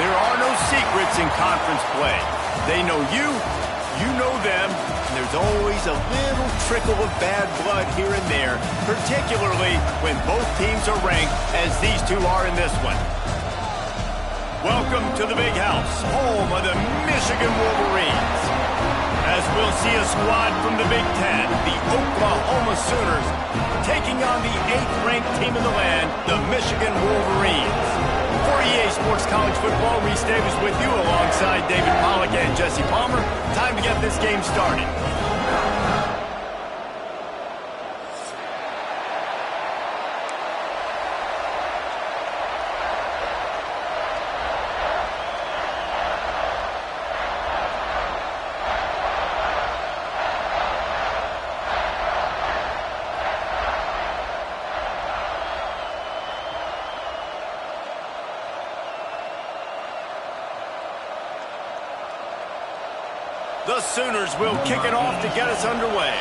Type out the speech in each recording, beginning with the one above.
There are no secrets in conference play. They know you, you know them, and there's always a little trickle of bad blood here and there, particularly when both teams are ranked as these two are in this one. Welcome to the Big House, home of the Michigan Wolverines. As we'll see a squad from the Big Ten, the Oklahoma Sooners, taking on the 8th-ranked team in the land, the Michigan Wolverines. For EA Sports College Football, Reese Davis with you alongside David Pollack and Jesse Palmer. Time to get this game started. The Sooners will kick it off to get us underway.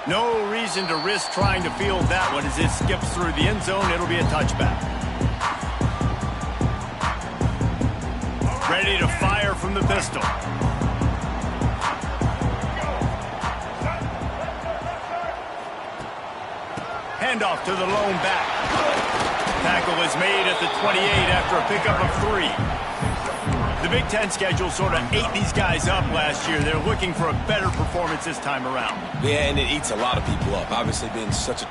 No reason to risk trying to field that one as it skips through the end zone. It'll be a touchback. Ready to fire from the pistol. Handoff to the lone back. Tackle is made at the 28 after a pickup of 3. The Big Ten schedule sort of ate these guys up last year. They're looking for a better performance this time around. Yeah, and it eats a lot of people up. Obviously being such a...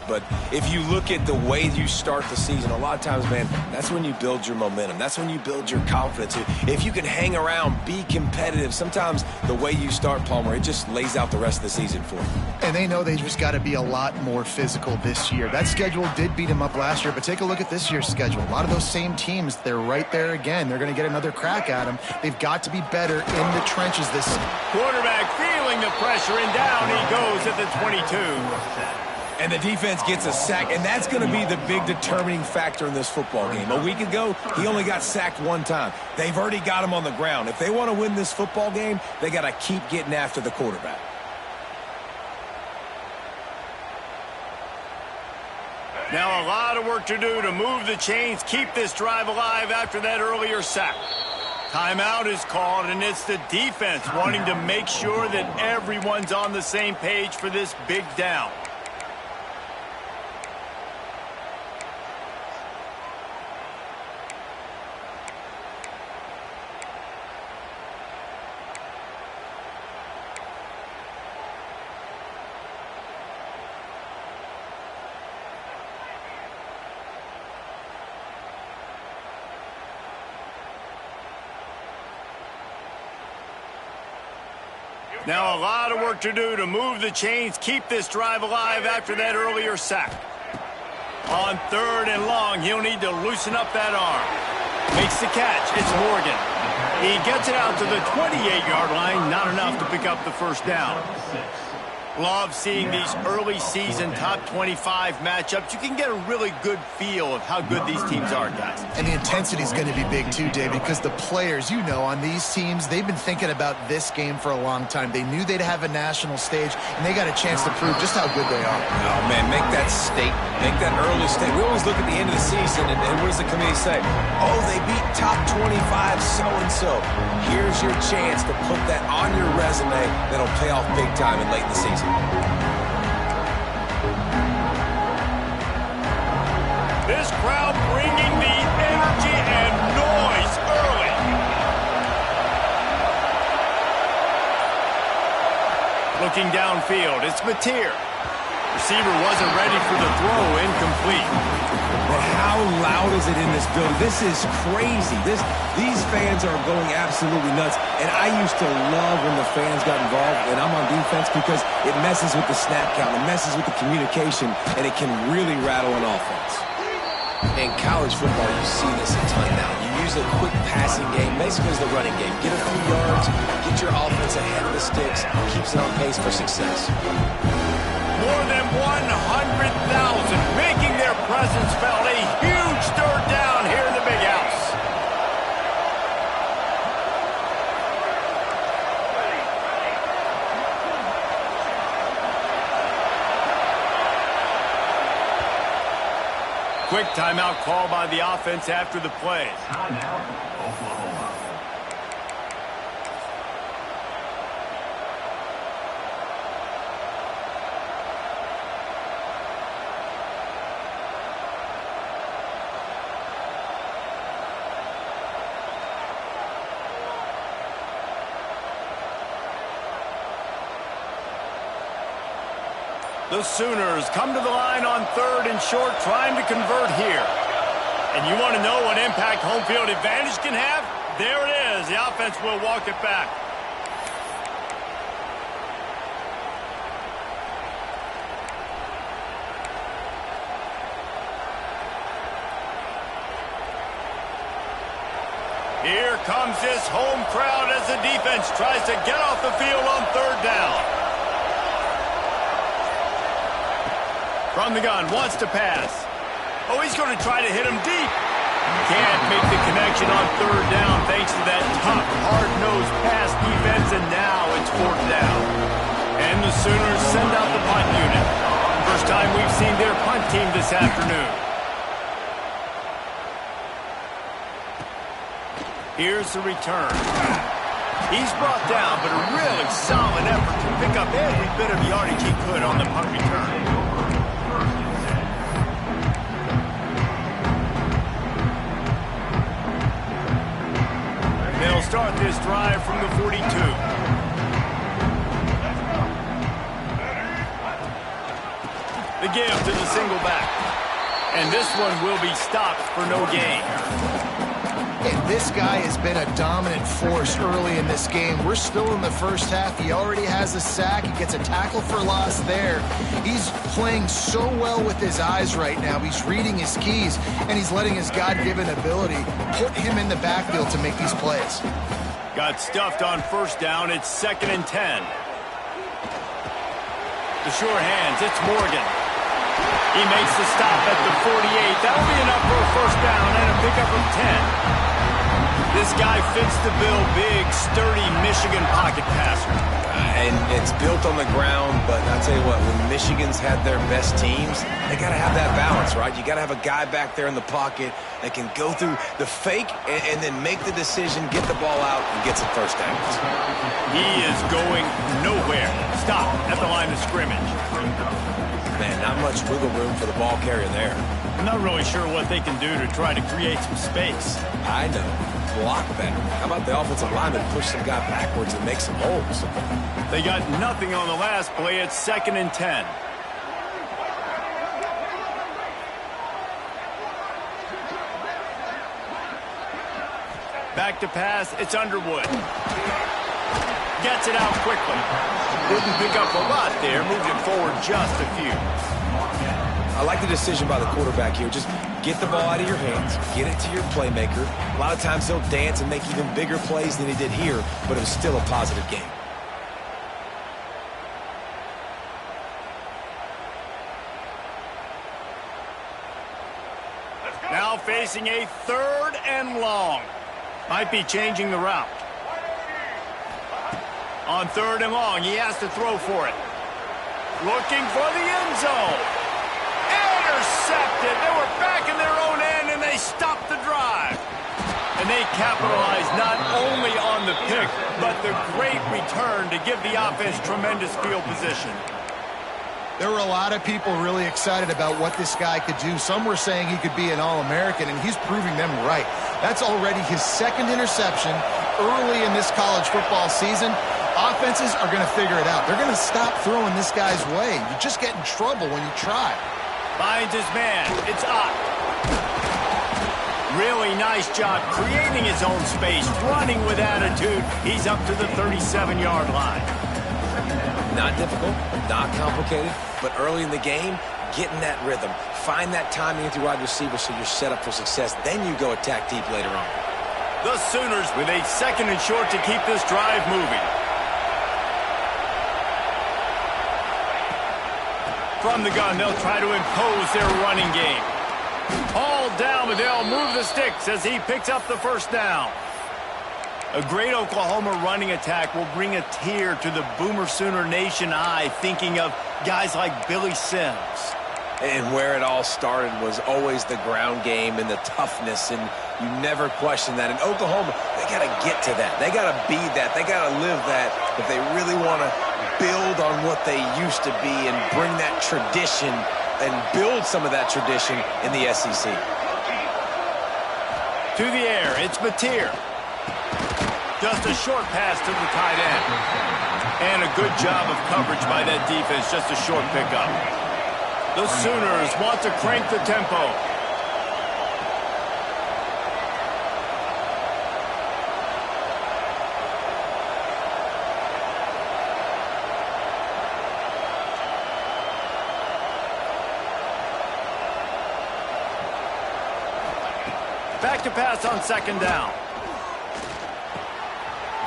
But if you look at the way you start the season, a lot of times, man, that's when you build your momentum. That's when you build your confidence. If you can hang around, be competitive, sometimes the way you start, Palmer, it just lays out the rest of the season for you. And they know they just got to be a lot more physical this year. That schedule did beat them up last year, but take a look at this year's schedule. A lot of those same teams, they're right there again. They're going to get another crack at them. They've got to be better in the trenches this season. Quarterback feeling the pressure, and down he goes at the 22. And the defense gets a sack, and that's going to be the big determining factor in this football game. A week ago, he only got sacked 1 time. They've already got him on the ground. If they want to win this football game, they got to keep getting after the quarterback. Now a lot of work to do to move the chains, keep this drive alive after that earlier sack. Timeout is called, and it's the defense wanting to make sure that everyone's on the same page for this big down. Now a lot of work to do to move the chains, keep this drive alive after that earlier sack. On 3rd and long, he'll need to loosen up that arm. Makes the catch. It's Morgan. He gets it out to the 28-yard line. Not enough to pick up the first down. Love seeing these early season top 25 matchups. You can get a really good feel of how good these teams are, guys. And the intensity is going to be big too, David, because the players, you know, on these teams, they've been thinking about this game for a long time. They knew they'd have a national stage, and they got a chance to prove just how good they are. Oh, man, make that statement. Make that early statement. We always look at the end of the season, and what does the committee say? Oh, they beat top 25 so-and-so. Here's your chance to put that on your resume that'll pay off big time and late in the season. This crowd bringing the energy and noise early. Looking downfield, it's Mateer. Receiver wasn't ready for the throw, incomplete. But how loud is it in this building? This is crazy. These fans are going absolutely nuts. And I used to love when the fans got involved, and I'm on defense, because it messes with the snap count, it messes with the communication, and it can really rattle an offense. In college football, you see this a ton now. You use a quick passing game, basically as the running game. Get a few yards, get your offense ahead of the sticks, keeps it on pace for success. More than 100,000 making their presence felt. A huge third down here in the Big House. Quick timeout call by the offense after the play. Timeout, Oklahoma. The Sooners come to the line on 3rd and short, trying to convert here. And you want to know what impact home field advantage can have? There it is. The offense will walk it back. Here comes this home crowd as the defense tries to get off the field on 3rd down. From the gun, wants to pass. Oh, he's going to try to hit him deep. Can't make the connection on 3rd down thanks to that tough, hard-nosed pass defense, and now it's 4th down. And the Sooners send out the punt unit. First time we've seen their punt team this afternoon. Here's the return. He's brought down, but a really solid effort to pick up every bit of yardage he could on the punt return. They'll start this drive from the 42. The give to the single back. And this one will be stopped for no gain. And this guy has been a dominant force early in this game. We're still in the first half. He already has a sack. He gets a tackle for loss there. He's playing so well with his eyes right now. He's reading his keys, and he's letting his God-given ability put him in the backfield to make these plays. Got stuffed on 1st down. It's 2nd and 10. The sure hands. It's Morgan. He makes the stop at the 48. That'll be enough for a 1st down and a pickup of 10. This guy fits the bill. Big, sturdy Michigan pocket passer. And it's built on the ground, but I'll tell you what, when Michigan's had their best teams, they got to have that balance, right? You got to have a guy back there in the pocket that can go through the fake and then make the decision, get the ball out, and get some 1st downs. He is going nowhere. Stop at the line of scrimmage. Man, not much wiggle room for the ball carrier there. I'm not really sure what they can do to try to create some space. I know. Block better. How about the offensive lineman push some guy backwards and make some holes? They got nothing on the last play. It's 2nd and 10. Back to pass. It's Underwood. Gets it out quickly. Didn't pick up a lot there. Moved it forward just a few. I like the decision by the quarterback here. Just get the ball out of your hands, get it to your playmaker. A lot of times he'll dance and make even bigger plays than he did here, but it was still a positive game. Now facing a 3rd and long. Might be changing the route. On 3rd and long, he has to throw for it. Looking for the end zone. Intercepted. They were back in their own end, and they stopped the drive. And they capitalized not only on the pick, but the great return to give the offense tremendous field position. There were a lot of people really excited about what this guy could do. Some were saying he could be an All-American, and he's proving them right. That's already his 2nd interception early in this college football season. Offenses are going to figure it out. They're going to stop throwing this guy's way. You just get in trouble when you try. Finds his man. It's up. Really nice job creating his own space, running with attitude. He's up to the 37-yard line. Not difficult, not complicated, but early in the game, get in that rhythm. Find that timing with your wide receiver so you're set up for success. Then you go attack deep later on. The Sooners with a 2nd and short to keep this drive moving. From the gun, they'll try to impose their running game. Hauled down, but they'll move the sticks as he picks up the first down. A great Oklahoma running attack will bring a tear to the Boomer Sooner Nation eye, thinking of guys like Billy Sims. And where it all started was always the ground game and the toughness, and you never question that. And Oklahoma, they got to get to that. They got to be that. They got to live that if they really want to build on what they used to be and bring that tradition and build some of that tradition in the SEC. To the air, it's Mateer. Just a short pass to the tight end. And a good job of coverage by that defense, just a short pickup. The Sooners want to crank the tempo. Back to pass on 2nd down.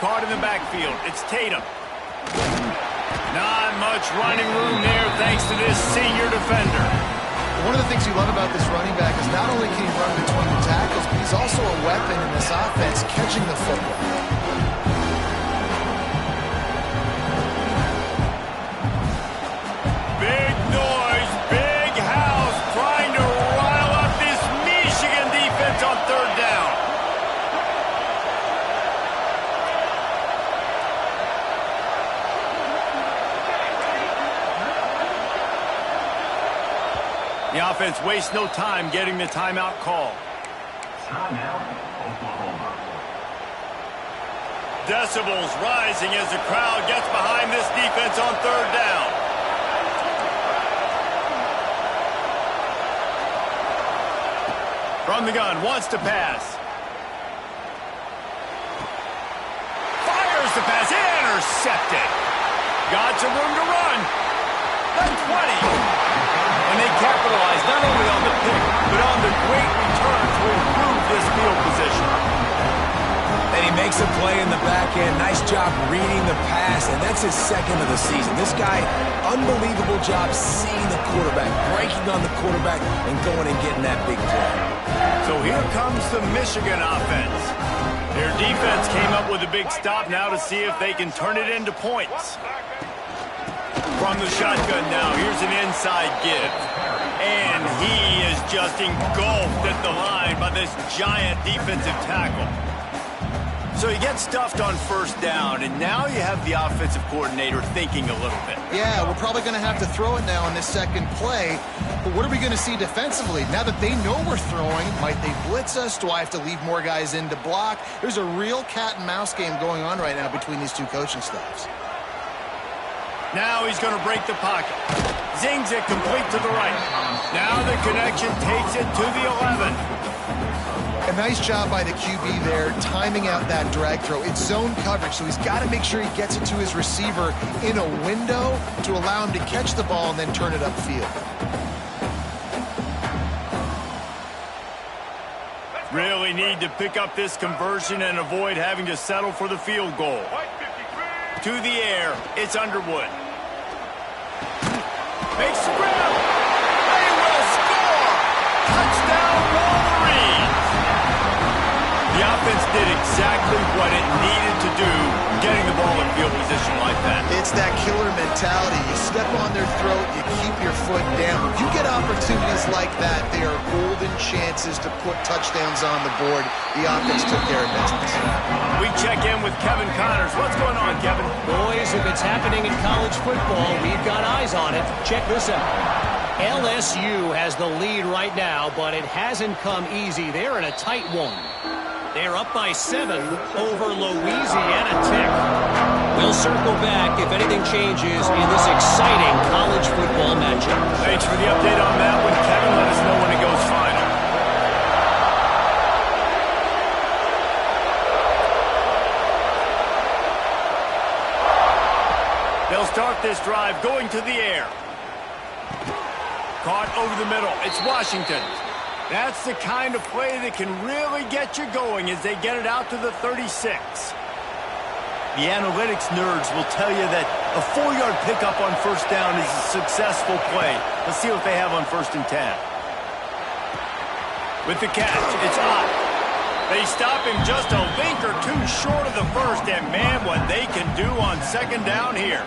Caught in the backfield. It's Tatum. Not much running room there thanks to this senior defender. One of the things you love about this running back is not only can he run between the tackles, but he's also a weapon in this offense catching the football. Big noise, big house, trying to rile up this Michigan defense on 3rd down. The offense wastes no time getting the timeout call. Timeout, Oklahoma. Decibels rising as the crowd gets behind this defense on 3rd down. From the gun, wants to pass. Fires the pass, intercepted. Got some room to run. The 20. And they capitalize not only on the pick, but on the great return to improve this field position. And he makes a play in the back end. Nice job reading the pass, and that's his 2nd of the season. This guy, unbelievable job seeing the quarterback, breaking on the quarterback, and going and getting that big play. So here comes the Michigan offense. Their defense came up with a big stop now to see if they can turn it into points. From the shotgun now, here's an inside give. And he is just engulfed at the line by this giant defensive tackle. So he gets stuffed on 1st down, and now you have the offensive coordinator thinking a little bit. Yeah, we're probably going to have to throw it now in this 2nd play. But what are we going to see defensively? Now that they know we're throwing, might they blitz us? Do I have to leave more guys in to block? There's a real cat and mouse game going on right now between these two coaching staffs. Now he's going to break the pocket. Zings it complete to the right. Now the connection takes it to the 11. A nice job by the QB there, timing out that drag throw. It's zone coverage, so he's got to make sure he gets it to his receiver in a window to allow him to catch the ball and then turn it upfield. Really need to pick up this conversion and avoid having to settle for the field goal. To the air, it's Underwood. Makes the grab. They will score. Touchdown, Wolverines. The offense did exactly what it needed to do, getting the ball in field position like that. It's that killer mentality. You step on their throat, you keep your foot down. You get opportunities like that, they are golden chances to put touchdowns on the board. The offense took care of business. We check in with Kevin Connors. What's going on, Kevin? Boys, if it's happening in college football, we've got eyes on it. Check this out. LSU has the lead right now, but it hasn't come easy. They're in a tight one. They are up by 7 over Louisiana Tech. We'll circle back if anything changes in this exciting college football matchup. Thanks for the update on that one, Kevin. Let us know when it goes final. They'll start this drive going to the air. Caught over the middle. It's Washington. That's the kind of play that can really get you going as they get it out to the 36. The analytics nerds will tell you that a 4-yard pickup on first down is a successful play. Let's see what they have on 1st and 10. With the catch, it's up. They stop him just a link or two short of the first, and man, what they can do on 2nd down here.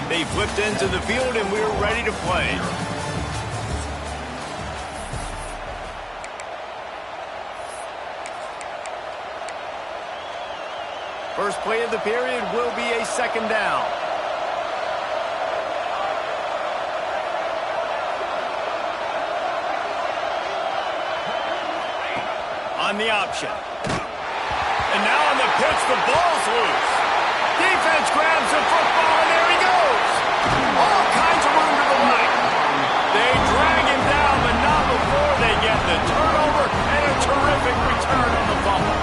They flipped into the field, and we're ready to play. First play of the period will be a 2nd down. On the option. And now on the pitch, the ball's loose. Defense grabs the football, and there he goes. All kinds of room to the right. They drag him down, but not before they get the turnover and a terrific return on the fumble.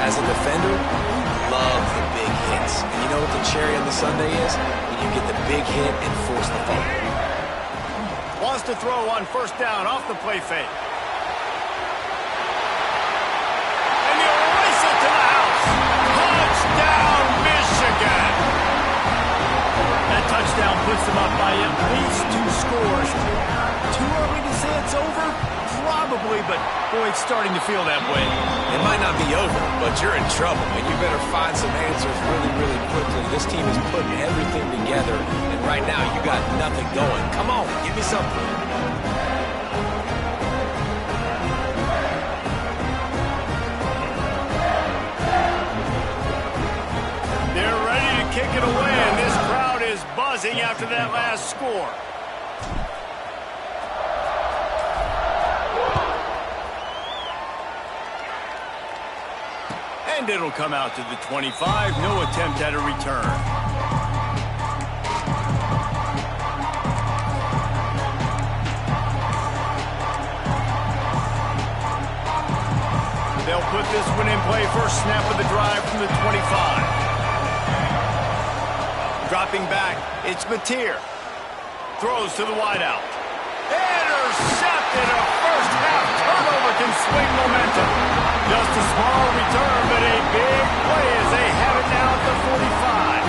As a defender, love the big hits. And you know what the cherry on the sundae is? When you get the big hit and force the fumble. Wants to throw on 1st down off the play fake. And he'll race it to the house. Touchdown, Michigan. That touchdown puts them up by at least 2 scores. Too early to say it's over? Probably, but boy, it's starting to feel that way. It might not be over, but you're in trouble, and you better find some answers really, really quickly. This team is putting everything together, and right now you got nothing going. Come on, give me something. They're ready to kick it away, and this crowd is buzzing after that last score. And it'll come out to the 25. No attempt at a return. They'll put this one in play. First snap of the drive from the 25. Dropping back, it's Mateer. Throws to the wideout. Intercepted. A first half turnover can swing momentum. Just a small return, but a big play as they have it now at the 45.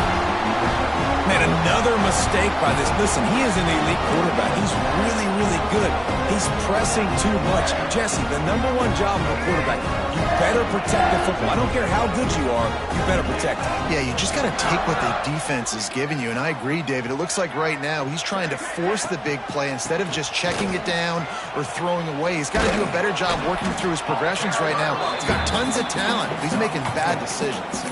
Man, another mistake by this. Listen, he is an elite quarterback. He's really, really good. He's pressing too much. Jesse, the #1 job of a quarterback, you better protect the football. I don't care how good you are, you better protect it. Yeah, you just got to take what the defense is giving you, and I agree, David. It looks like right now he's trying to force the big play instead of just checking it down or throwing away. He's got to do a better job working through his progressions right now. He's got tons of talent. He's making bad decisions.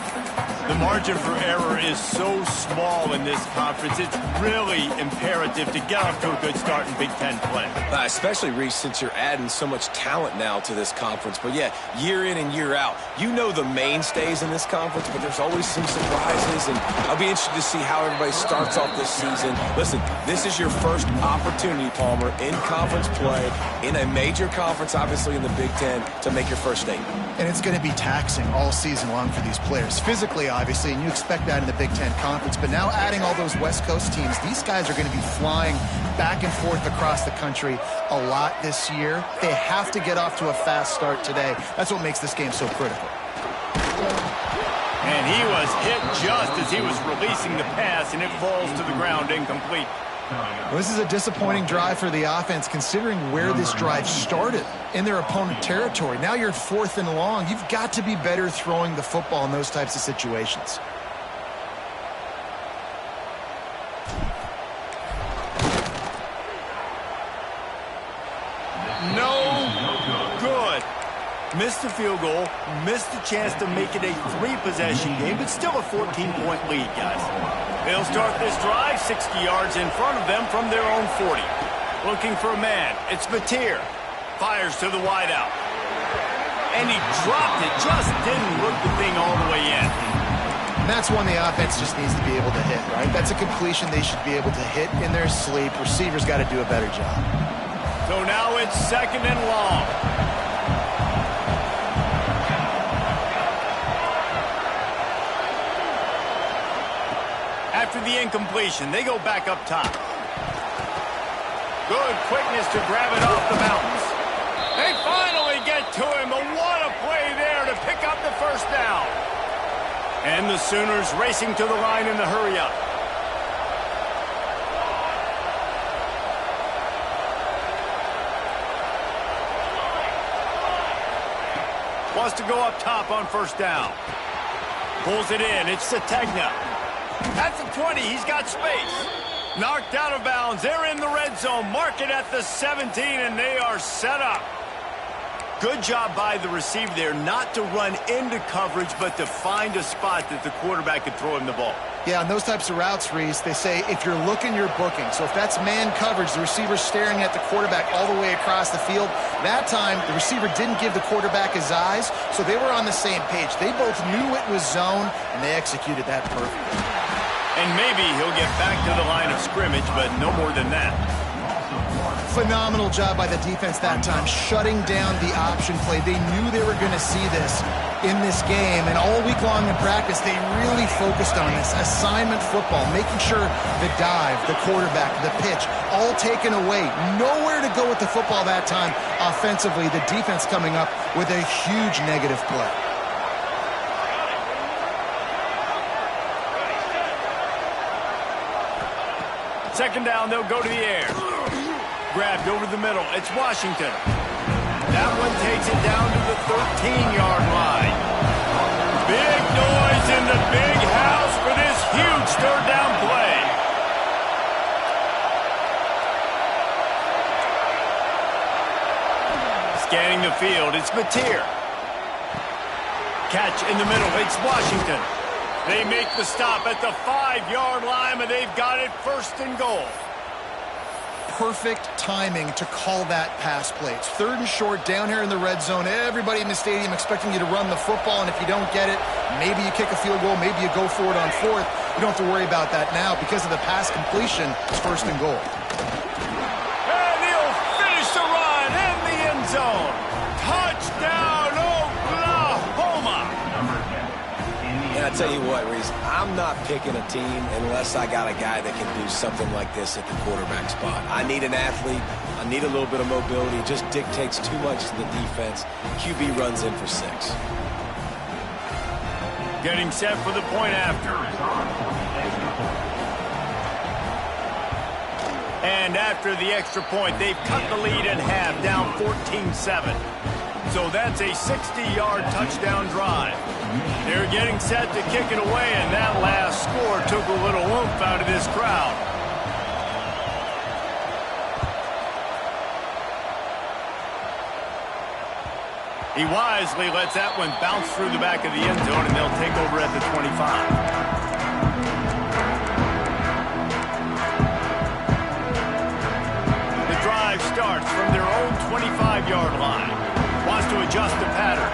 The margin for error is so small in this conference. It's really imperative to get off to a good start in Big Ten play. Especially, Reese, since you're adding so much talent now to this conference. But, yeah, year in and year out, you know the mainstays in this conference, but there's always some surprises. And I'll be interested to see how everybody starts off this season. Listen, this is your first opportunity, Palmer, in conference play, in a major conference, obviously in the Big Ten, to make your first statement. And it's going to be taxing all season long for these players. Physically, obviously, and you expect that in the Big Ten Conference. But now adding all those West Coast teams, these guys are going to be flying back and forth across the country a lot this year. They have to get off to a fast start today. That's what makes this game so critical. And he was hit just as he was releasing the pass, and it falls to the ground incomplete. Well, this is a disappointing drive for the offense, considering where this drive started in their opponent territory. Now you're 4th and long. You've got to be better throwing the football in those types of situations. No good. Missed the field goal, missed the chance to make it a 3-possession game, but still a 14-point lead, guys. They'll start this drive 60 yards in front of them from their own 40. Looking for a man. It's Mateer. Fires to the wideout. And he dropped it. Just didn't look the thing all the way in. And that's one the offense just needs to be able to hit, right? That's a completion they should be able to hit in their sleep. Receivers got to do a better job. So now it's 2nd and long. After the incompletion, they go back up top. Good quickness to grab it off the mountains. They finally get to him. What a play there to pick up the first down. And the Sooners racing to the line in the hurry-up. Wants to go up top on first down. Pulls it in. It's Sategna. At the 20, he's got space. Knocked out of bounds. They're in the red zone. Mark it at the 17, and they are set up. Good job by the receiver there not to run into coverage, but to find a spot that the quarterback could throw him the ball. Yeah, on those types of routes, Reese, they say if you're looking, you're booking. So if that's man coverage, the receiver's staring at the quarterback all the way across the field. That time, the receiver didn't give the quarterback his eyes, so they were on the same page. They both knew it was zone, and they executed that perfectly. And maybe he'll get back to the line of scrimmage, but no more than that. Phenomenal job by the defense that time, shutting down the option play. They knew they were going to see this in this game, and all week long in practice, they really focused on this. Assignment football, making sure the dive, the quarterback, the pitch, all taken away. Nowhere to go with the football that time offensively. The defense coming up with a huge negative play. Second down, they'll go to the air. Grabbed over the middle. It's Washington. That one takes it down to the 13-yard line. Big noise in the big house for this huge third down play. Scanning the field, it's Mateer. Catch in the middle, it's Washington. They make the stop at the 5-yard line, and they've got it 1st and goal. Perfect timing to call that pass play. It's 3rd and short down here in the red zone. Everybody in the stadium expecting you to run the football, and if you don't get it, maybe you kick a field goal, maybe you go for it on 4th. You don't have to worry about that now. Because of the pass completion, it's 1st and goal. And he'll finish the run in the end zone. Touchdown, Oklahoma! And I tell you what, Reese, I'm not picking a team unless I got a guy that can do something like this at the quarterback spot. I need an athlete. I need a little bit of mobility. It just dictates too much to the defense. QB runs in for 6. Getting set for the point after. And after the extra point, they've cut the lead in half, down 14-7. So that's a 60-yard touchdown drive. They're getting set to kick it away, and that last score took a little oomph out of this crowd. He wisely lets that one bounce through the back of the end zone, and they'll take over at the 25. Starts from their own 25-yard line. Wants to adjust the pattern.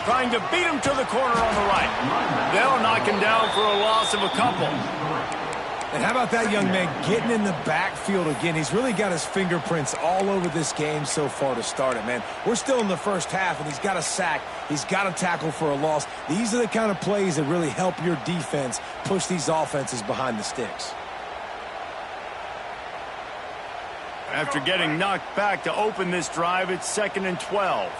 Trying to beat him to the corner on the right. They'll knock him down for a loss of a couple. And how about that young man getting in the backfield again? He's really got his fingerprints all over this game so far to start it, man. We're still in the first half, and he's got a sack. He's got a tackle for a loss. These are the kind of plays that really help your defense push these offenses behind the sticks. After getting knocked back to open this drive, it's 2nd and 12.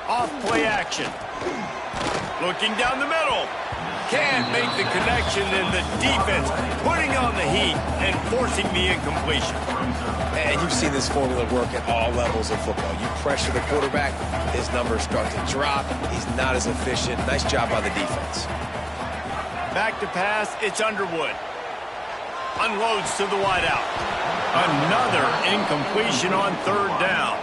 Off play action. Looking down the middle. Can't make the connection, and the defense putting on the heat and forcing the incompletion. And you've seen this formula work at all levels of football. You pressure the quarterback, his numbers start to drop. He's not as efficient. Nice job by the defense. Back to pass, it's Underwood. Unloads to the wideout. Another incompletion on third down.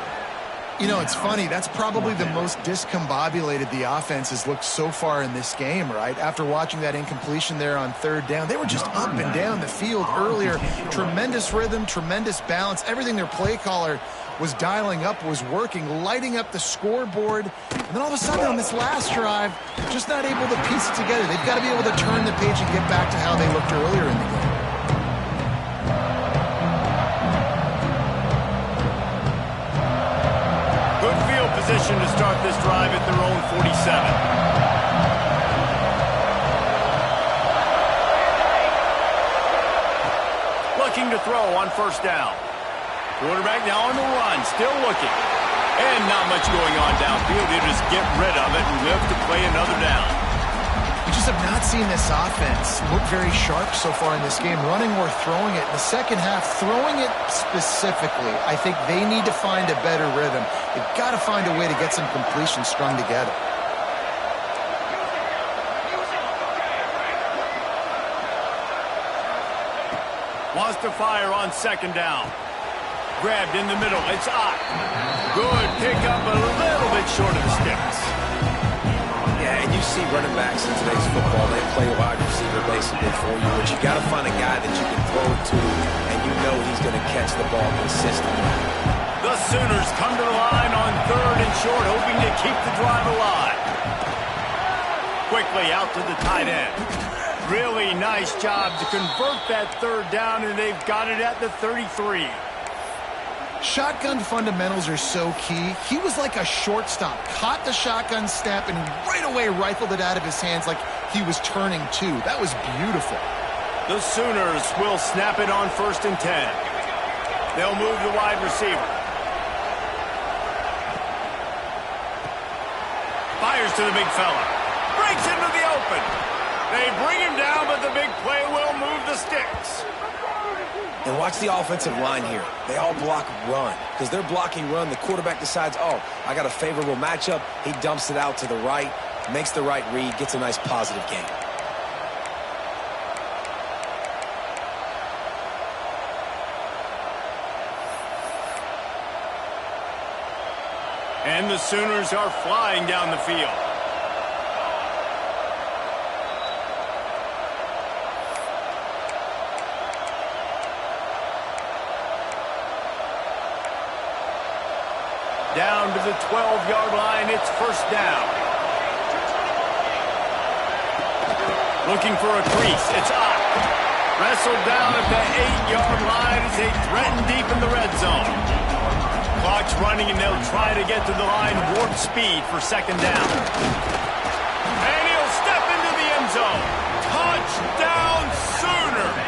You know, it's funny. That's probably the most discombobulated the offense has looked so far in this game, right? After watching that incompletion there on third down, they were just up and down the field earlier. Tremendous rhythm, tremendous balance. Everything their play caller was dialing up was working, lighting up the scoreboard. And then all of a sudden on this last drive, just not able to piece it together. They've got to be able to turn the page and get back to how they looked earlier in the game. Good field position to start this drive at their own 47. Looking to throw on first down. Quarterback now on the run, still looking. And not much going on downfield. They just get rid of it and live to play another down. We just have not seen this offense look very sharp so far in this game, running or throwing it. In the second half, throwing it specifically, I think they need to find a better rhythm. They've got to find a way to get some completions strung together. Wants to fire on second down. Grabbed in the middle. It's Ott. Good pickup, a little bit short of the sticks. Yeah, and you see running backs in today's football, they play wide receiver basically for you, but you got to find a guy that you can throw it to, and you know he's going to catch the ball consistently. The Sooners come to the line on third and short, hoping to keep the drive alive. Quickly out to the tight end. Really nice job to convert that third down, and they've got it at the 33. Shotgun fundamentals are so key. He was like a shortstop, caught the shotgun snap, and right away rifled it out of his hands like he was turning two. That was beautiful. The Sooners will snap it on 1st and 10. They'll move the wide receiver. Fires to the big fella. Breaks into the open. They bring him down, but the big play will move the sticks. And watch the offensive line here. They all block run. Because they're blocking run, the quarterback decides, oh, I got a favorable matchup. He dumps it out to the right, makes the right read, gets a nice positive gain. And the Sooners are flying down the field. Down to the 12-yard line, it's first down. Looking for a crease, it's Ott. Wrestled down at the 8-yard line as they threaten deep in the red zone. Clock's running and they'll try to get to the line warp speed for second down. And he'll step into the end zone. Touchdown Sooners!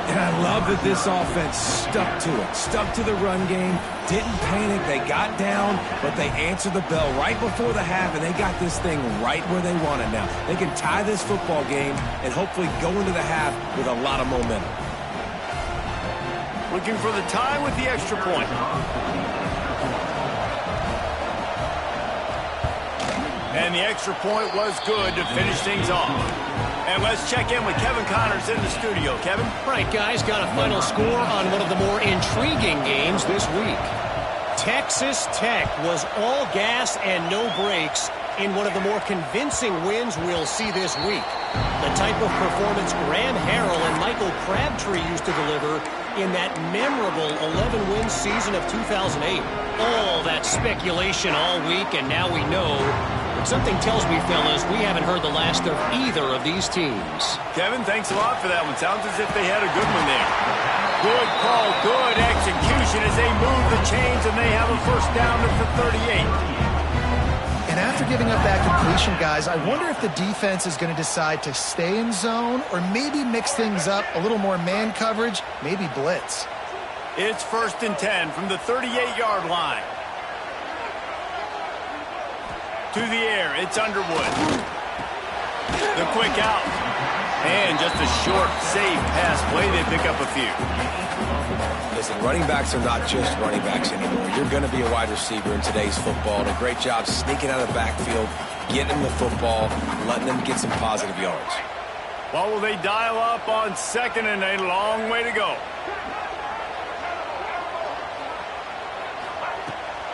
And I love that this offense stuck to it, stuck to the run game, didn't panic, they got down, but they answered the bell right before the half, and they got this thing right where they want it now. They can tie this football game and hopefully go into the half with a lot of momentum. Looking for the tie with the extra point. And the extra point was good to finish things off. And let's check in with Kevin Connors in the studio. Kevin? All right, guys, got a final score on one of the more intriguing games this week. Texas Tech was all gas and no brakes in one of the more convincing wins we'll see this week. The type of performance Graham Harrell and Michael Crabtree used to deliver in that memorable 11-win season of 2008. All that speculation all week, and now we know. But something tells me, fellas, we haven't heard the last of either of these teams. Kevin, thanks a lot for that one. Sounds as if they had a good one there. Good call, good execution as they move the chains, and they have a first down at the 38. And after giving up that completion, guys, I wonder if the defense is going to decide to stay in zone or maybe mix things up, a little more man coverage, maybe blitz. It's 1st and 10 from the 38-yard line. To the air, it's Underwood. The quick out. And just a short, safe pass play. They pick up a few. Listen, running backs are not just running backs anymore. You're going to be a wide receiver in today's football. And a great job sneaking out of the backfield, getting them the football, letting them get some positive yards. Well, will they dial up on second and a long way to go?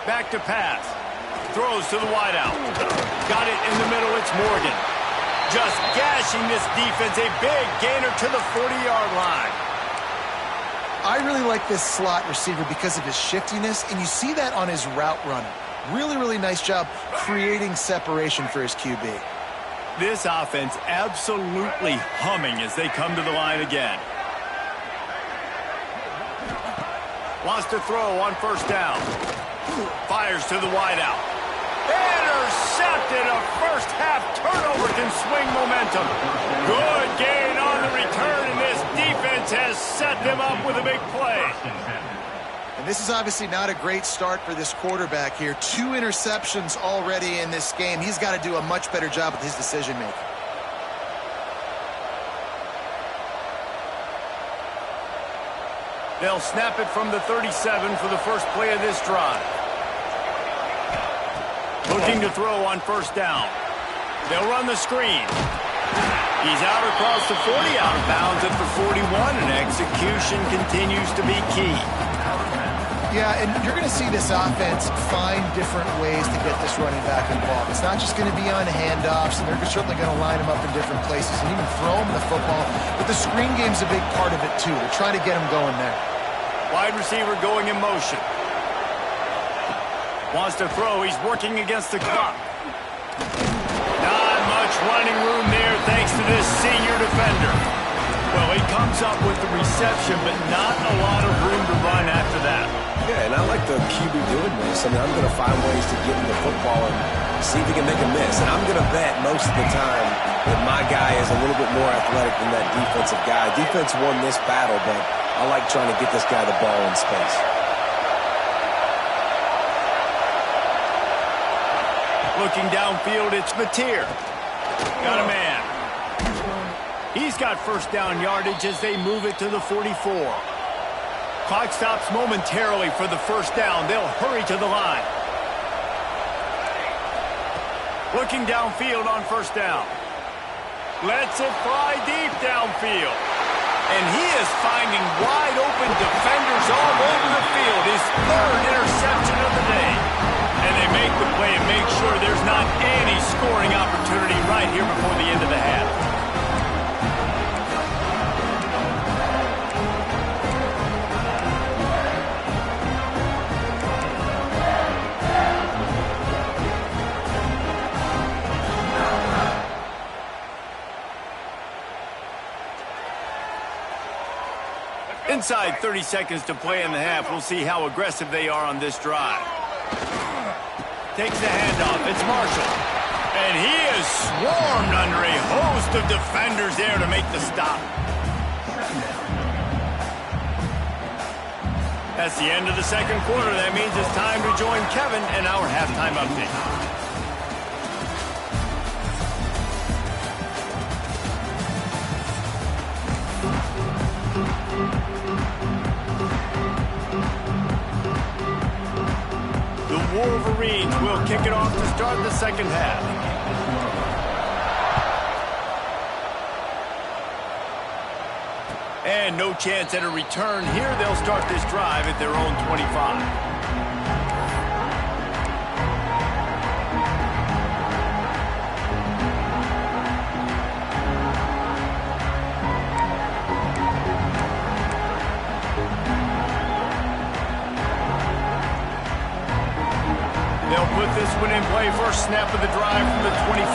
Back to pass. Throws to the wideout. Got it in the middle. It's Morgan. Just gashing this defense. A big gainer to the 40-yard line. I really like this slot receiver because of his shiftiness, and you see that on his route running. Really, really nice job creating separation for his QB. This offense absolutely humming as they come to the line again. Wants to throw on first down. Fires to the wideout. Intercepted. A first-half turnover can swing momentum. Good gain on the return, and this defense has set them up with a big play. And this is obviously not a great start for this quarterback here. 2 interceptions already in this game. He's got to do a much better job with his decision-making. They'll snap it from the 37 for the first play of this drive. Looking to throw on first down. They'll run the screen. He's out across the 40, out of bounds at the 41, and execution continues to be key. Yeah, and you're going to see this offense find different ways to get this running back involved. It's not just going to be on handoffs, and they're certainly going to line him up in different places and even throw him the football. But the screen game's a big part of it, too. They're trying to get him going there. Wide receiver going in motion. Wants to throw. He's working against the clock. Not much running room there thanks to this senior defender. Well, he comes up with the reception, but not a lot of room to run after that. Yeah, and I like the QB doing this. I mean, I'm going to find ways to get him the football and see if he can make a miss. And I'm going to bet most of the time that my guy is a little bit more athletic than that defensive guy. Defense won this battle, but I like trying to get this guy the ball in space. Looking downfield, it's Mateer. Got a man. He's got first down yardage as they move it to the 44. Clock stops momentarily for the first down. They'll hurry to the line. Looking downfield on first down. Lets it fly deep downfield. And he is finding wide open defenders all over the field. His 3rd interception of the day. And they make the play and make sure there's not any scoring opportunity right here before the end of the half. Inside 30 seconds to play in the half. We'll see how aggressive they are on this drive. Takes the handoff. It's Marshall. And he is swarmed under a host of defenders there to make the stop. That's the end of the second quarter. That means it's time to join Kevin in our halftime update. Wolverines will kick it off to start the second half. And no chance at a return here. They'll start this drive at their own 25. They'll put this one in play. First snap of the drive from the 25.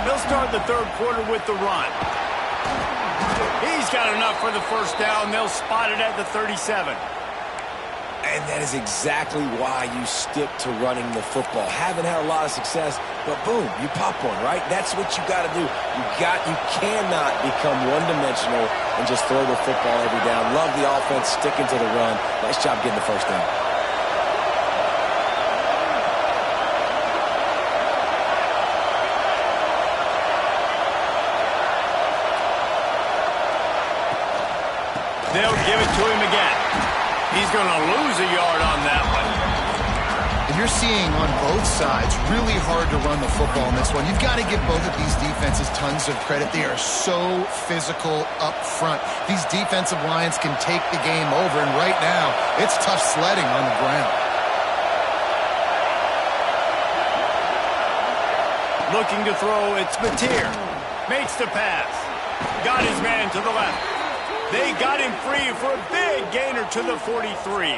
They'll start the third quarter with the run. He's got enough for the first down. They'll spot it at the 37. And that is exactly why you stick to running the football. Haven't had a lot of success, but boom, you pop one, right? That's what you got to do. You cannot become one-dimensional and just throw the football every down. Love the offense, sticking to the run. Nice job getting the first down. They'll give it to him again. He's going to lose a yard on that one. And you're seeing on both sides really hard to run the football in this one. You've got to give both of these defenses tons of credit. They are so physical up front. These defensive lines can take the game over, and right now, it's tough sledding on the ground. Looking to throw, it's Mateer. Makes the pass. Got his man to the left. They got him free for a big gainer to the 43.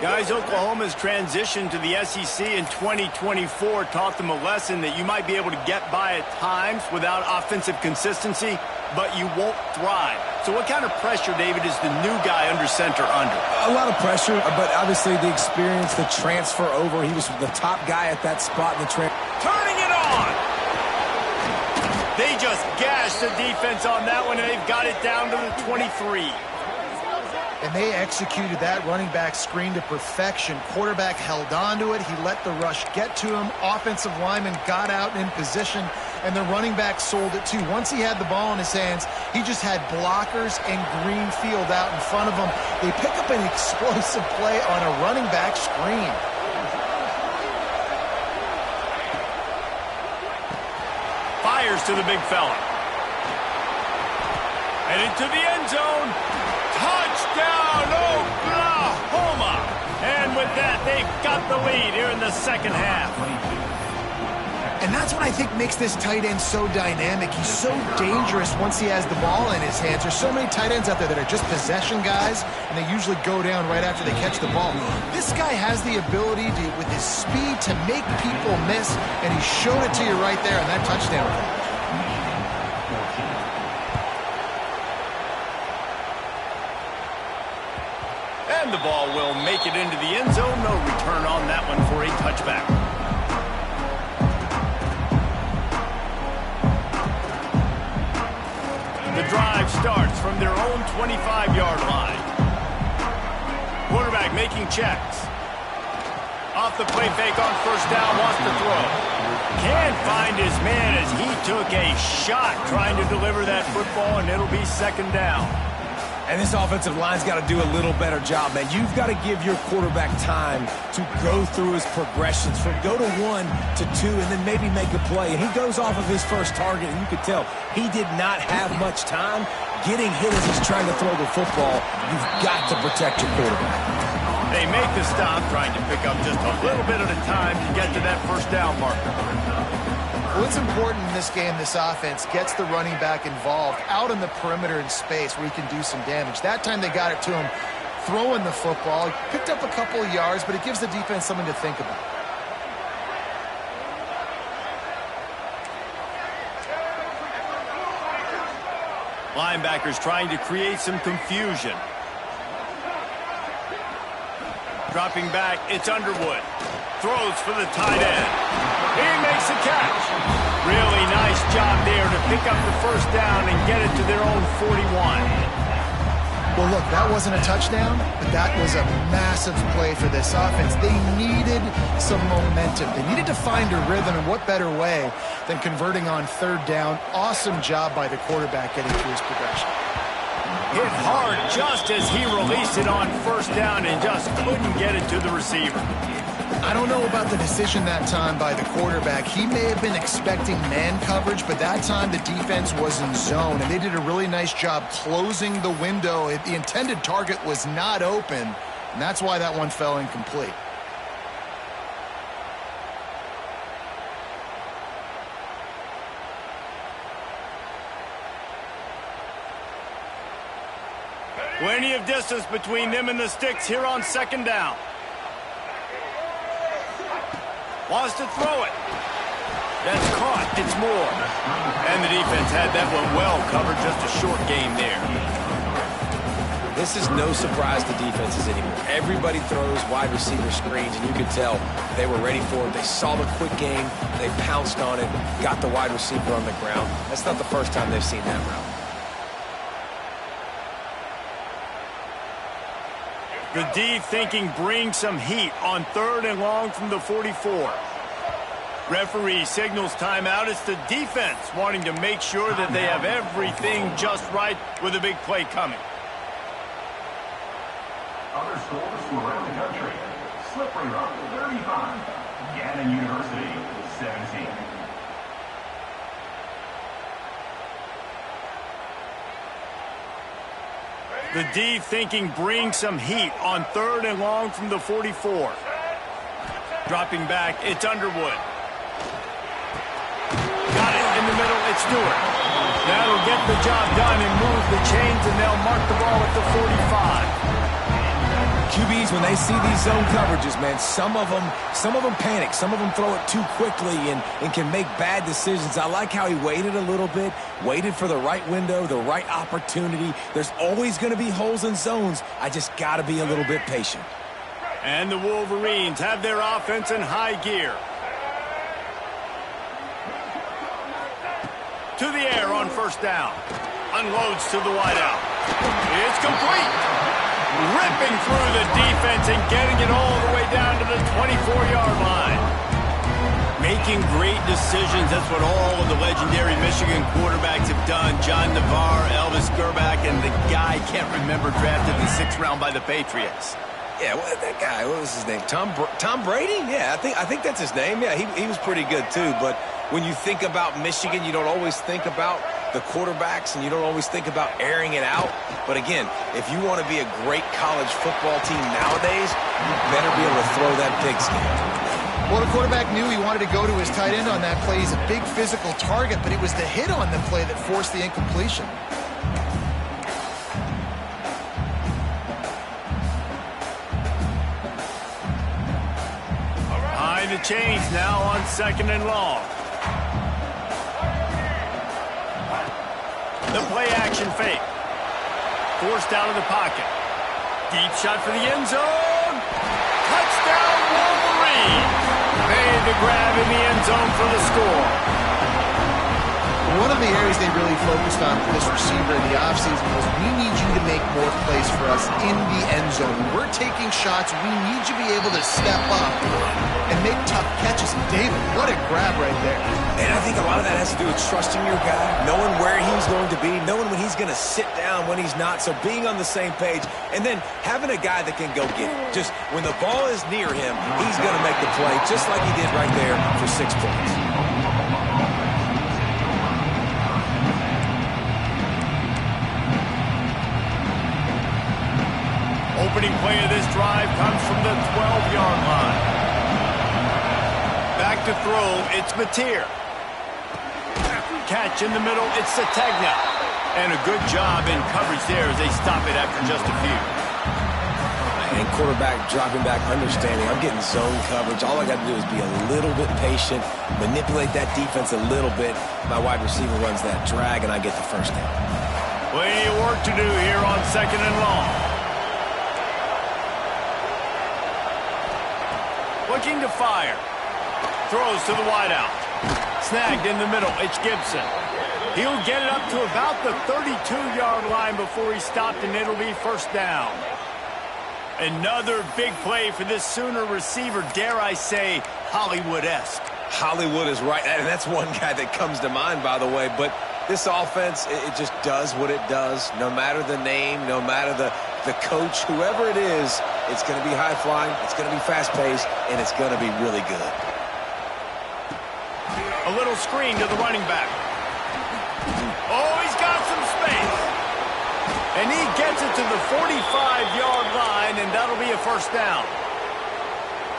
Guys, Oklahoma's transition to the SEC in 2024 taught them a lesson that you might be able to get by at times without offensive consistency, but you won't thrive. So what kind of pressure, David, is the new guy under center under? A lot of pressure, but obviously the experience, the transfer over. He was the top guy at that spot in the transfer. Turning it on! They just gashed the defense on that one, and they've got it down to the 23. And they executed that running back screen to perfection. Quarterback held on to it. He let the rush get to him. Offensive lineman got out in position, and the running back sold it too. Once he had the ball in his hands, he just had blockers and green field out in front of him. They pick up an explosive play on a running back screen. Fires to the big fella. And into the end zone. Touchdown, Oklahoma! And with that, they've got the lead here in the second half. And that's what I think makes this tight end so dynamic. He's so dangerous once he has the ball in his hands. There's so many tight ends out there that are just possession guys, and they usually go down right after they catch the ball. This guy has the ability to, with his speed, to make people miss, and he showed it to you right there on that touchdown. And the ball will make it into the end zone. No return on that one for a touchback. The drive starts from their own 25-yard line. Quarterback making checks. Off the play fake on first down, wants to throw. Can't find his man as he took a shot trying to deliver that football, and it'll be second down. And this offensive line's got to do a little better job, man. You've got to give your quarterback time to go through his progressions from go to 1 to 2 and then maybe make a play. And he goes off of his first target, and you could tell he did not have much time getting hit as he's trying to throw the football. You've got to protect your quarterback. They make the stop, trying to pick up just a little bit at a time to get to that first down marker. Well, it's important in this game, this offense gets the running back involved out in the perimeter in space where he can do some damage. That time they got it to him throwing the football. He picked up a couple of yards, but it gives the defense something to think about. Linebackers trying to create some confusion. Dropping back, it's Underwood. Throws for the tight end. He makes a catch. Really nice job there to pick up the first down and get it to their own 41. Well, look, that wasn't a touchdown, but that was a massive play for this offense. They needed some momentum. They needed to find a rhythm, and what better way than converting on third down. Awesome job by the quarterback getting through his progression. Hit hard just as he released it on first down and just couldn't get it to the receiver. I don't know about the decision that time by the quarterback. He may have been expecting man coverage, but that time the defense was in zone, and they did a really nice job closing the window. The intended target was not open, and that's why that one fell incomplete. Plenty of distance between them and the sticks here on second down. Wants to throw it. That's caught. It's Moore. And the defense had that one well covered. Just a short game there. This is no surprise to defenses anymore. Everybody throws wide receiver screens, and you could tell they were ready for it. They saw the quick game. They pounced on it, got the wide receiver on the ground. That's not the first time they've seen that route. The D thinking bring some heat on third and long from the 44. Referee signals timeout. It's the defense wanting to make sure that they have everything just right with a big play coming. Other schools from around the country. Slippery Rock, 35. Gannon University, 17. The D thinking bring some heat on 3rd and long from the 44. Dropping back, it's Underwood. Got it in the middle, it's Stewart. That'll get the job done and move the chains, and they'll mark the ball at the 45. QBs, when they see these zone coverages, man, some of them panic. Some of them throw it too quickly and can make bad decisions. I like how he waited a little bit, waited for the right window, the right opportunity. There's always going to be holes in zones. I just got to be a little bit patient. And the Wolverines have their offense in high gear. To the air on 1st down. Unloads to the wideout. It's complete. Ripping through the defense and getting it all the way down to the 24-yard line. Making great decisions. That's what all of the legendary Michigan quarterbacks have done. John Navarre, Elvis Gerbach, and the guy, can't remember, drafted in the 6th round by the Patriots. Yeah, that guy, what was his name? Tom Brady? Yeah, I think that's his name. Yeah, he was pretty good too. But when you think about Michigan, you don't always think about the quarterbacks, and you don't always think about airing it out. But again, if you want to be a great college football team nowadays, you better be able to throw that pigskin. Well, the quarterback knew he wanted to go to his tight end on that play. He's a big physical target, but it was the hit on the play that forced the incompletion. High the chains now on 2nd and long. The play-action fake. Forced out of the pocket. Deep shot for the end zone. Touchdown, Wolverine. Made the grab in the end zone for the score. One of the areas they really focused on for this receiver in the offseason was, we need you to make more plays for us in the end zone. When we're taking shots, we need you to be able to step up and make tough catches. David, what a grab right there. And I think a lot of that has to do with trusting your guy, knowing where he's going to be, knowing when he's going to sit down, when he's not, so being on the same page, and then having a guy that can go get it. Just when the ball is near him, he's going to make the play, just like he did right there for 6 points. Opening play of this drive comes from the 12-yard line. Back to throw, it's Mateer. Catch in the middle, it's Sategna. And a good job in coverage there as they stop it after just a few. And quarterback dropping back, understanding I'm getting zone coverage. All I got to do is be a little bit patient, manipulate that defense a little bit. My wide receiver runs that drag, and I get the 1st down. Plenty of work to do here on 2nd and long. Looking to fire. Throws to the wideout. Snagged in the middle, it's Gibson. He'll get it up to about the 32-yard line before he's stopped, and it'll be 1st down. Another big play for this Sooner receiver, dare I say, Hollywood-esque. Hollywood is right, and that's one guy that comes to mind, by the way. But this offense, it just does what it does. No matter the name, no matter the coach, whoever it is, it's going to be high-flying, it's going to be fast-paced, and it's going to be really good. A little screen to the running back. Oh, he's got some space. And he gets it to the 45-yard line, and that'll be a 1st down.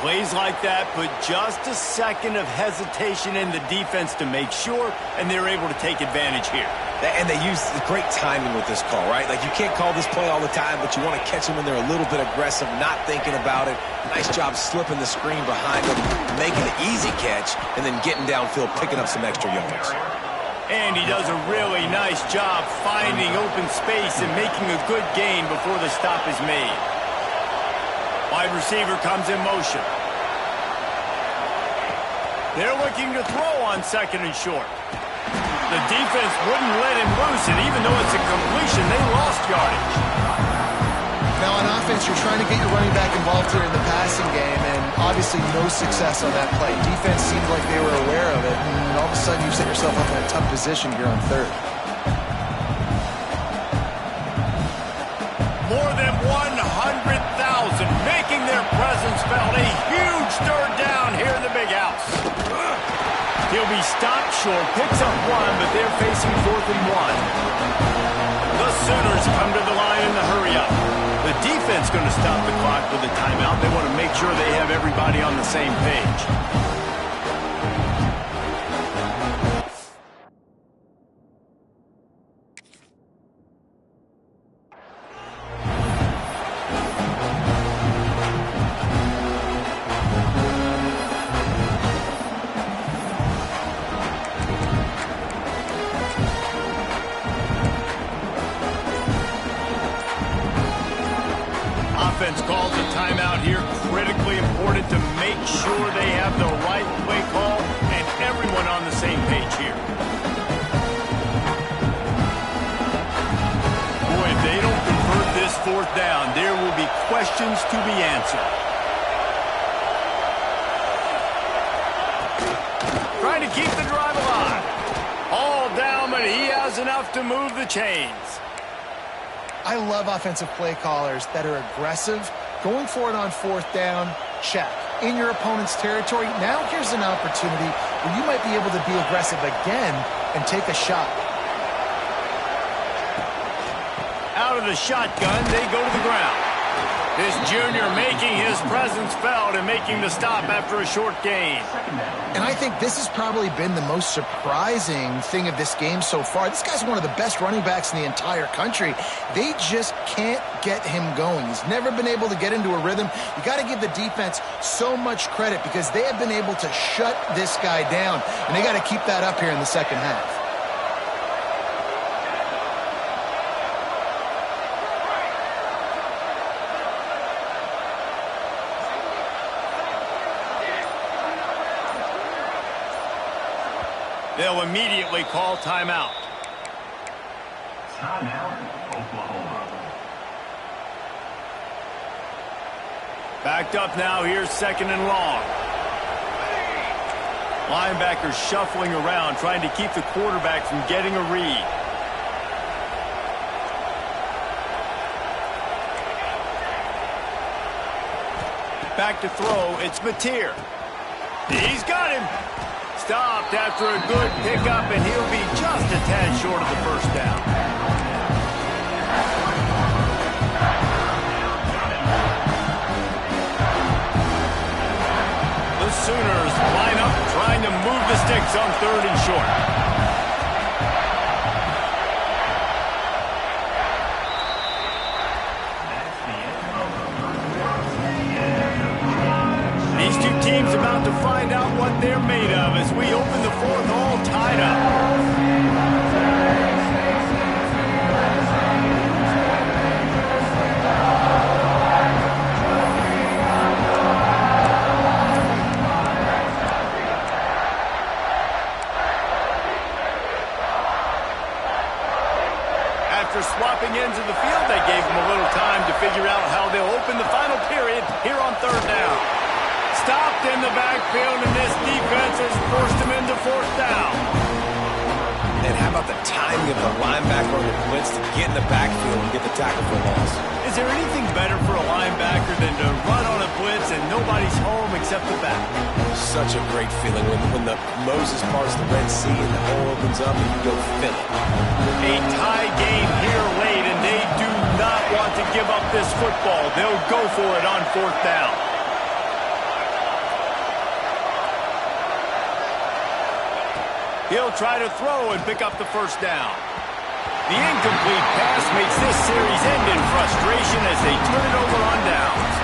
Plays like that put just a second of hesitation in the defense to make sure, and they're able to take advantage here. And they use great timing with this call, right? Like, you can't call this play all the time, but you want to catch them when they're a little bit aggressive, not thinking about it. Nice job slipping the screen behind them, making the easy catch, and then getting downfield, picking up some extra yards. And he does a really nice job finding open space and making a good gain before the stop is made. Wide receiver comes in motion. They're looking to throw on 2nd and short. The defense wouldn't let him loose, and even though it's a completion, they lost yardage. Now on offense, you're trying to get your running back involved here in the passing game, and obviously no success on that play. Defense seemed like they were aware of it, and all of a sudden you set yourself up in a tough position here on 3rd. More than 100,000 making their presence felt. A touchdown here in the big house. He'll be stopped short, picks up one, but they're facing 4th and 1. The Sooners come to the line in the hurry-up. The defense going to stop the clock with a timeout. They want to make sure they have everybody on the same page. Offense calls a timeout here. Critically important to make sure they have the right play call and everyone on the same page here. Boy, if they don't convert this 4th down, there will be questions to be answered. Trying to keep the drive alive. All down, but he has enough to move the chains. I love offensive play callers that are aggressive. Going for it on 4th down, check. In your opponent's territory, now here's an opportunity where you might be able to be aggressive again and take a shot. Out of the shotgun, they go to the ground. This junior making his presence felt and making the stop after a short gain. And I think this has probably been the most surprising thing of this game so far. This guy's one of the best running backs in the entire country. They just can't get him going. He's never been able to get into a rhythm. You got to give the defense so much credit because they have been able to shut this guy down. And they got to keep that up here in the second half. They'll immediately call timeout. Timeout, Oklahoma. Backed up now, here's 2nd and long. Linebackers shuffling around, trying to keep the quarterback from getting a read. Back to throw, it's Mateer. He's got him. Stopped after a good pickup, and he'll be just a tad short of the 1st down. The Sooners line up, trying to move the sticks on 3rd and short. These two teams about to find out what they're made of as we open the 4th all tied up. After swapping ends of the field, they gave them a little time to figure out how they'll open the final period here on 3rd down. Stopped in the backfield, and this defense has forced him into 4th down. And how about the timing of the linebacker on the blitz to get in the backfield and get the tackle for a loss? Is there anything better for a linebacker than to run on a blitz and nobody's home except the back? Such a great feeling when the Moses parts the Red Sea and the hole opens up and you go fill it. A tie game here late, and they do not want to give up this football. They'll go for it on 4th down. He'll try to throw and pick up the 1st down. The incomplete pass makes this series end in frustration as they turn it over on downs.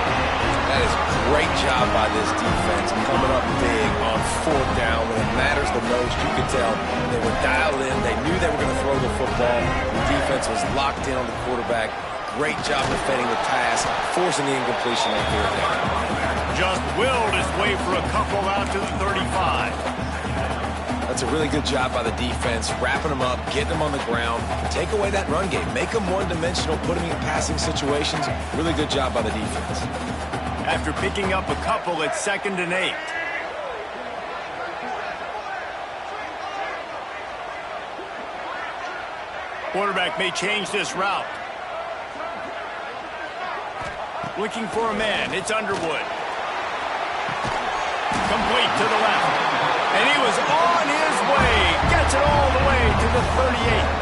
That is a great job by this defense, coming up big on 4th down when it matters the most. You could tell they were dialed in. They knew they were going to throw the football. The defense was locked in on the quarterback. Great job defending the pass, forcing the incompletion on 4th down. Just willed his way for a couple out to the 35. That's a really good job by the defense, wrapping them up, getting them on the ground, take away that run game, make them one-dimensional, put them in passing situations. Really good job by the defense. After picking up a couple, it's 2nd and 8. Quarterback may change this route. Looking for a man, it's Underwood. to the left. And he was on his way. Gets it all the way to the 38.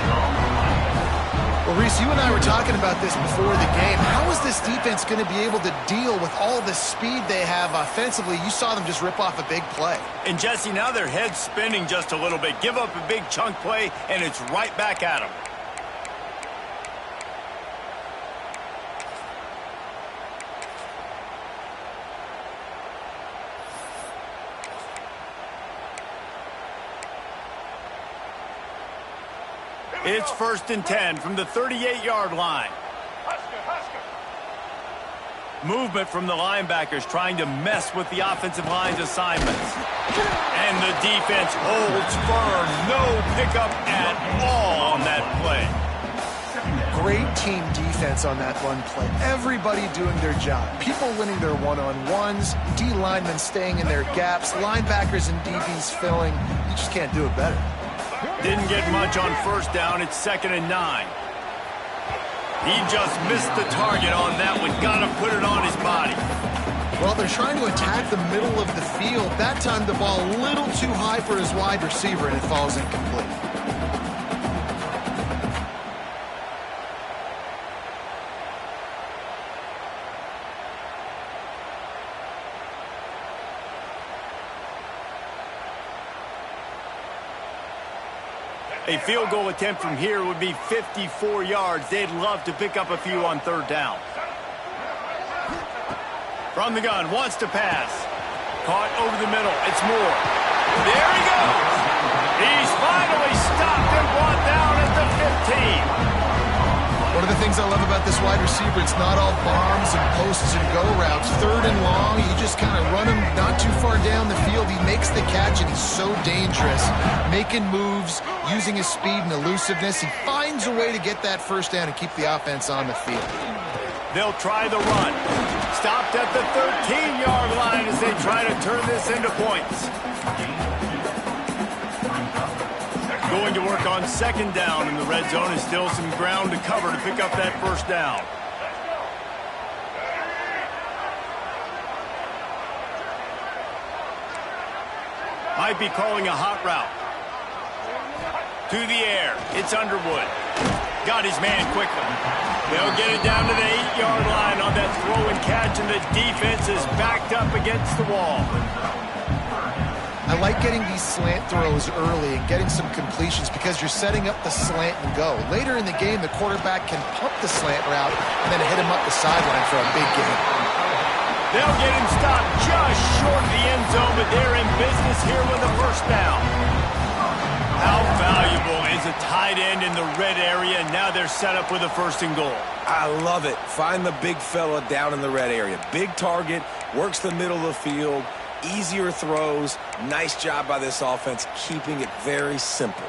Well, Reese, you and I were talking about this before the game. How is this defense going to be able to deal with all the speed they have offensively? You saw them just rip off a big play. And, Jesse, now their head's spinning just a little bit. Give up a big chunk play, and it's right back at them. It's 1st and 10 from the 38-yard line. Movement from the linebackers trying to mess with the offensive line's assignments. And the defense holds firm. No pickup at all on that play. Great team defense on that one play. Everybody doing their job. People winning their one-on-ones, D linemen staying in their gaps, linebackers and DBs filling. You just can't do it better. Didn't get much on 1st down. It's 2nd and 9. He just missed the target on that one. Got to put it on his body. Well, they're trying to attack the middle of the field. That time the ball a little too high for his wide receiver, and it falls incomplete. A field goal attempt from here would be 54 yards. They'd love to pick up a few on 3rd down. From the gun, wants to pass. Caught over the middle. It's Moore. There he goes. He's finally stopped and brought down at the 15. One of the things I love about this wide receiver, it's not all bombs and posts and go routes. 3rd and long, you just kind of run him not too far down the field. He makes the catch, and he's so dangerous. Making moves, using his speed and elusiveness. He finds a way to get that 1st down and keep the offense on the field. They'll try the run. Stopped at the 13-yard line as they try to turn this into points. Going to work on 2nd down in the red zone, and still some ground to cover to pick up that 1st down. Might be calling a hot route. To the air. It's Underwood. Got his man quickly. They'll get it down to the 8-yard line on that throw and catch, and the defense is backed up against the wall. I like getting these slant throws early and getting some completions because you're setting up the slant and go. Later in the game, the quarterback can pump the slant route and then hit him up the sideline for a big gain. They'll get him stopped just short of the end zone, but they're in business here with a 1st down. How valuable is a tight end in the red area? Now they're set up with a 1st and goal. I love it. Find the big fella down in the red area. Big target, works the middle of the field, easier throws. Nice job by this offense, keeping it very simple.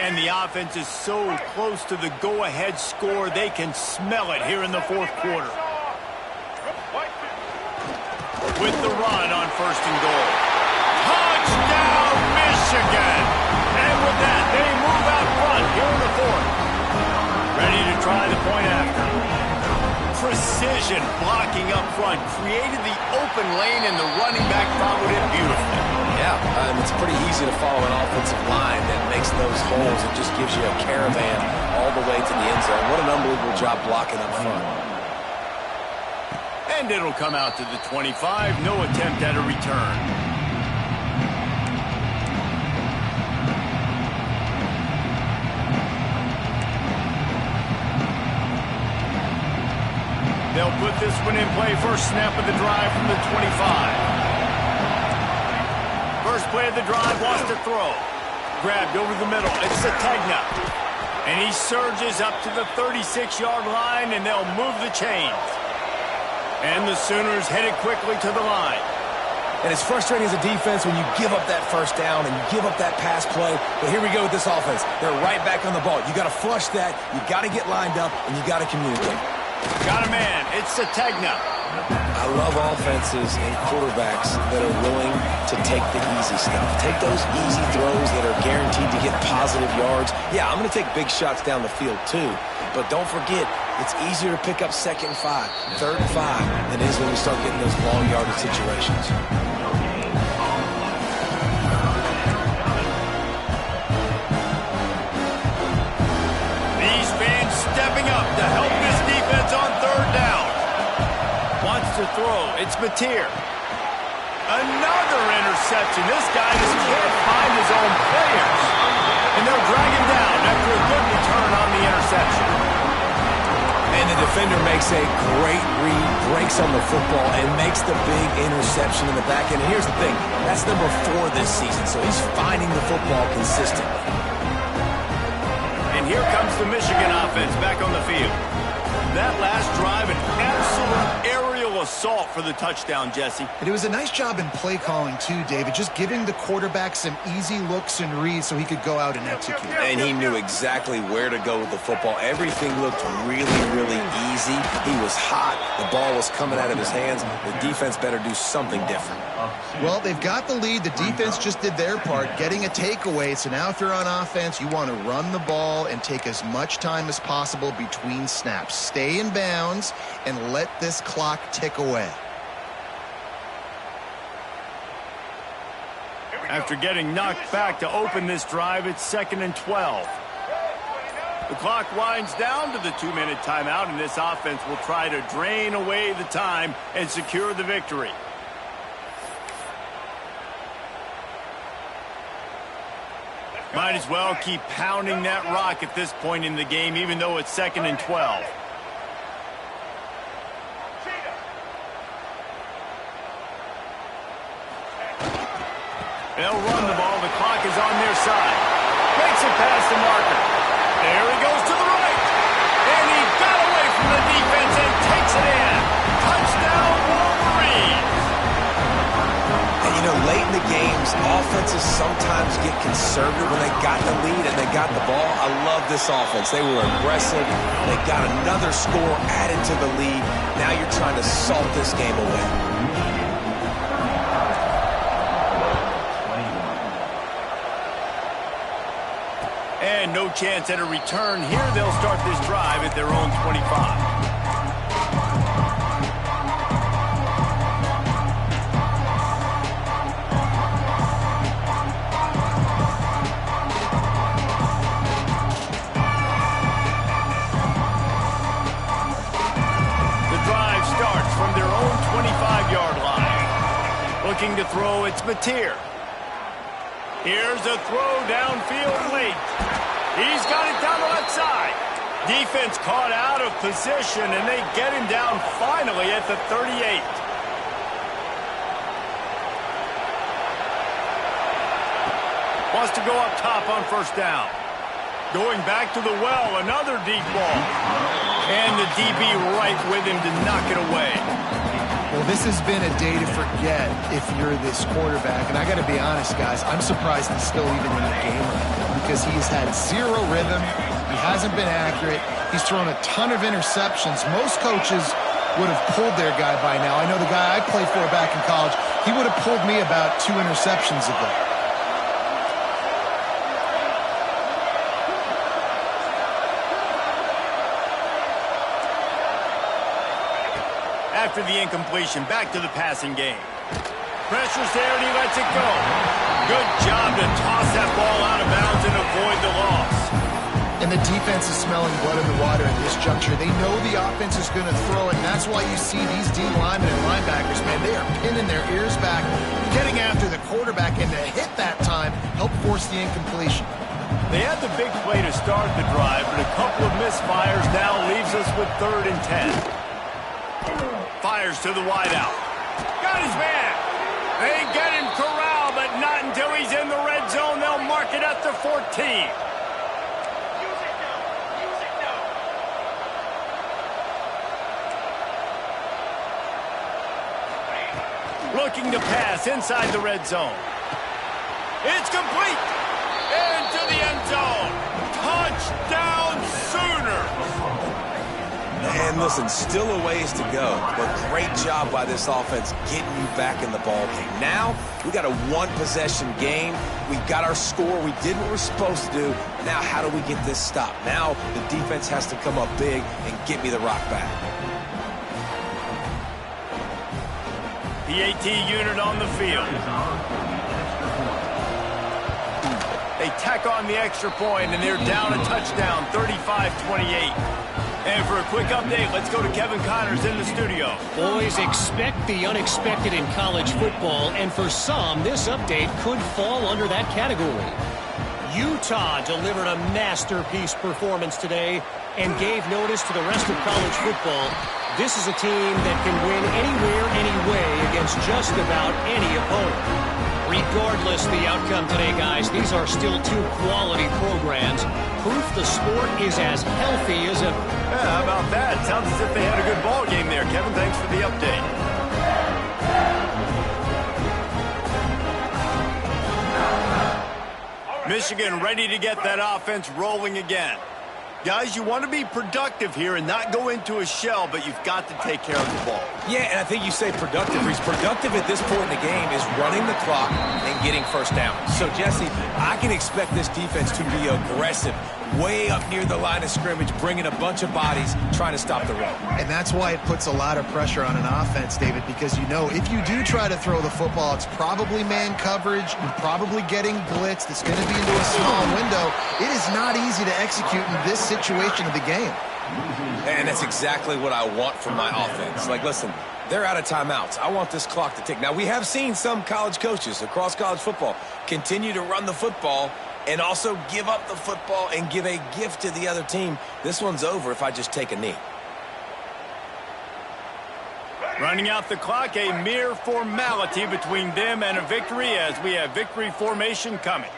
And the offense is so close to the go-ahead score, they can smell it here in the 4th quarter. With the run on 1st and goal. Touchdown, Michigan! And with that, they move out front here in the 4th. Ready to try the point after. Precision blocking up front created the open lane, and the running back followed it beautifully. Yeah, it's pretty easy to follow an offensive line that makes those holes and just gives you a caravan all the way to the end zone. What an unbelievable job blocking up front. And it'll come out to the 25. No attempt at a return. They'll put this one in play. First snap of the drive from the 25. First play of the drive, wants to throw. Grabbed over the middle. It's Sategna. And he surges up to the 36-yard line, and they'll move the chains. And the Sooners headed quickly to the line. And it's frustrating as a defense when you give up that 1st down and you give up that pass play. But here we go with this offense. They're right back on the ball. You got to flush that. You got to get lined up, and you got to communicate. Got a man. It's Sategna. I I love offenses and quarterbacks that are willing to take the easy stuff. Take those easy throws that are guaranteed to get positive yards. Yeah, I'm going to take big shots down the field too, but don't forget, it's easier to pick up 2nd and 5, 3rd and 5 than it is when we start getting those long yardage situations. These fans stepping up to help this defense on 3rd down. Wants to throw. It's Mateer. Another interception. This guy just can't find his own players. And they'll drag him down after a good return on the interception. And the defender makes a great read, breaks on the football, and makes the big interception in the back end. And here's the thing, that's number 4 this season, so he's finding the football consistently. And here comes the Michigan offense back on the field. That last drive, an absolute aerial assault for the touchdown, Jesse. And it was a nice job in play calling too, David, just giving the quarterback some easy looks and reads so he could go out and execute. And he knew exactly where to go with the football. Everything looked really, really easy. He was hot. The ball was coming out of his hands. The defense better do something different. Well, they've got the lead. The defense just did their part, getting a takeaway. So now if you're on offense, you want to run the ball and take as much time as possible between snaps. Stay in bounds and let this clock tick away. After getting knocked back to open this drive, it's 2nd and 12. The clock winds down to the 2-minute timeout, and this offense will try to drain away the time and secure the victory. Might as well keep pounding that rock at this point in the game, even though it's 2nd and 12. They'll run the ball. The clock is on their side. Breaks it past the marker. There he goes to the right. And he got away from the defense and takes it in. Touchdown, Wolverines. And you know, late in the games, offenses sometimes get conservative when they got the lead and they got the ball. I love this offense. They were aggressive. They got another score added to the lead. Now you're trying to salt this game away. And no chance at a return here. They'll start this drive at their own 25. From their own 25-yard line. Looking to throw, it's Mateer. Here's a throw downfield late. He's got it down the left side. Defense caught out of position, and they get him down finally at the 38. Wants to go up top on 1st down. Going back to the well, another deep ball. And the DB right with him to knock it away. Well, this has been a day to forget if you're this quarterback. And I got to be honest, guys, I'm surprised he's still even in the game right now because he's had zero rhythm. He hasn't been accurate. He's thrown a ton of interceptions. Most coaches would have pulled their guy by now. I know the guy I played for back in college, he would have pulled me about 2 interceptions ago. After the incompletion, back to the passing game. Pressure's there and he lets it go. Good job to toss that ball out of bounds and avoid the loss. And the defense is smelling blood in the water at this juncture. They know the offense is going to throw it, and that's why you see these D linemen and linebackers, man, they are pinning their ears back, getting after the quarterback, and to hit that time, help force the incompletion. They had the big play to start the drive, but a couple of misfires now leaves us with 3rd and 10. Fires to the wideout. Got his man. They get him corralled, but not until he's in the red zone. They'll mark it at the 14. Looking to pass inside the red zone. It's complete. Into the end zone. Touchdown, Sooners. And listen, still a ways to go, but great job by this offense getting you back in the ball game. Now, we got a one-possession game. We got our score. We did what we're supposed to do. Now, how do we get this stopped? Now, the defense has to come up big and get me the rock back. PAT unit on the field. They tack on the extra point, and they're down a touchdown, 35-28. And for a quick update, let's go to Kevin Connors in the studio. Boys, expect the unexpected in college football, and for some, this update could fall under that category. Utah delivered a masterpiece performance today and gave notice to the rest of college football. This is a team that can win anywhere, anyway against just about any opponent. Regardless the outcome today, guys, these are still two quality programs. Proof the sport is as healthy as ever. Yeah, how about that? Sounds as if they had a good ball game there. Kevin, thanks for the update. Michigan ready to get that offense rolling again. Guys, you want to be productive here and not go into a shell, but you've got to take care of the ball. Yeah, and I think you say productive. He's productive at this point in the game is running the clock and getting first down. So, Jesse, I can expect this defense to be aggressive, way up near the line of scrimmage, bringing a bunch of bodies, trying to stop the run. And that's why it puts a lot of pressure on an offense, David, because you know if you do try to throw the football, it's probably man coverage, you're probably getting blitzed, it's going to be into a small window. It is not easy to execute in this situation of the game. And that's exactly what I want from my offense. Like, listen, they're out of timeouts. I want this clock to tick. Now, we have seen some college coaches across college football continue to run the football and also give up the football and give a gift to the other team. This one's over if I just take a knee. Running out the clock, a mere formality between them and a victory as we have victory formation coming.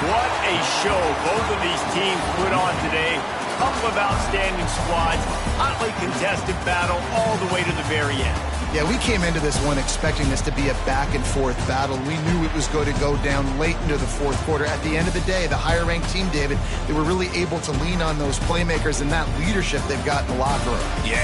What a show both of these teams put on today. Couple of outstanding squads, hotly contested battle all the way to the very end. Yeah, we came into this one expecting this to be a back-and-forth battle. We knew it was going to go down late into the fourth quarter. At the end of the day, the higher-ranked team, David, they were really able to lean on those playmakers and that leadership they've got in the locker room. Yeah.